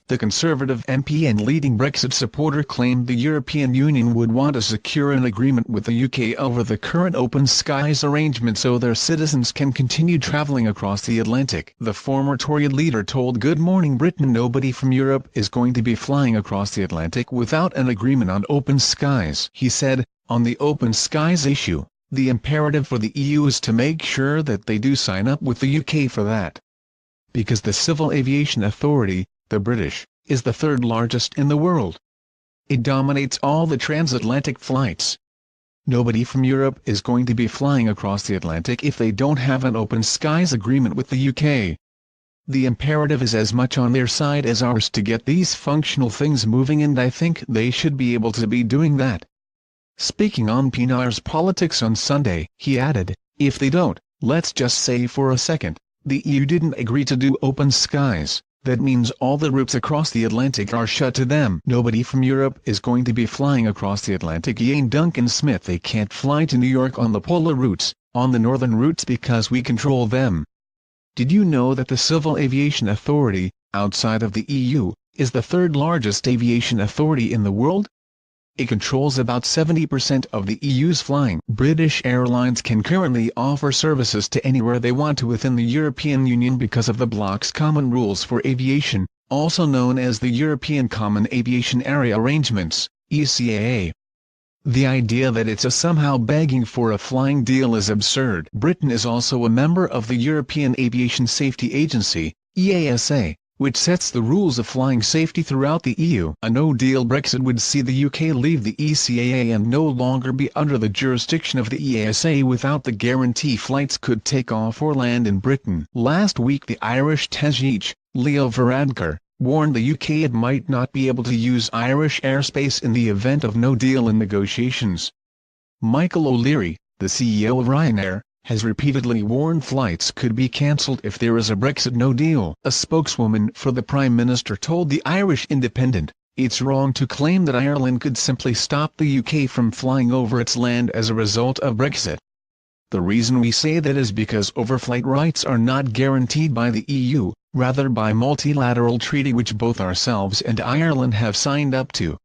The Conservative MP and leading Brexit supporter claimed the European Union would want to secure an agreement with the UK over the current open skies arrangement so their citizens can continue travelling across the Atlantic. The former Tory leader told Good Morning Britain nobody from Europe is going to be flying across the Atlantic without an agreement on open skies. He said, on the open skies issue, the imperative for the EU is to make sure that they do sign up with the UK for that. Because the Civil Aviation Authority, the British, is the third largest in the world. It dominates all the transatlantic flights. Nobody from Europe is going to be flying across the Atlantic if they don't have an open skies agreement with the UK. The imperative is as much on their side as ours to get these functional things moving, and I think they should be able to be doing that. Speaking on PNR's politics on Sunday, he added, if they don't, let's just say for a second, the EU didn't agree to do open skies. That means all the routes across the Atlantic are shut to them. Nobody from Europe is going to be flying across the Atlantic. Ian Duncan Smith, they can't fly to New York on the polar routes, on the northern routes because we control them. Did you know that the Civil Aviation Authority, outside of the EU, is the third largest aviation authority in the world? It controls about 70% of the EU's flying. British Airlines can currently offer services to anywhere they want to within the European Union because of the bloc's Common Rules for Aviation, also known as the European Common Aviation Area Arrangements, ECAA. The idea that it's somehow begging for a flying deal is absurd. Britain is also a member of the European Aviation Safety Agency, EASA, which sets the rules of flying safety throughout the EU. A no-deal Brexit would see the UK leave the ECAA and no longer be under the jurisdiction of the EASA without the guarantee flights could take off or land in Britain. Last week the Irish Taoie, Leo Varadkar, warned the UK it might not be able to use Irish airspace in the event of no deal in negotiations. Michael O'Leary, the CEO of Ryanair, has repeatedly warned flights could be cancelled if there is a Brexit no deal. A spokeswoman for the Prime Minister told the Irish Independent, it's wrong to claim that Ireland could simply stop the UK from flying over its land as a result of Brexit. The reason we say that is because overflight rights are not guaranteed by the EU, rather by multilateral treaty which both ourselves and Ireland have signed up to.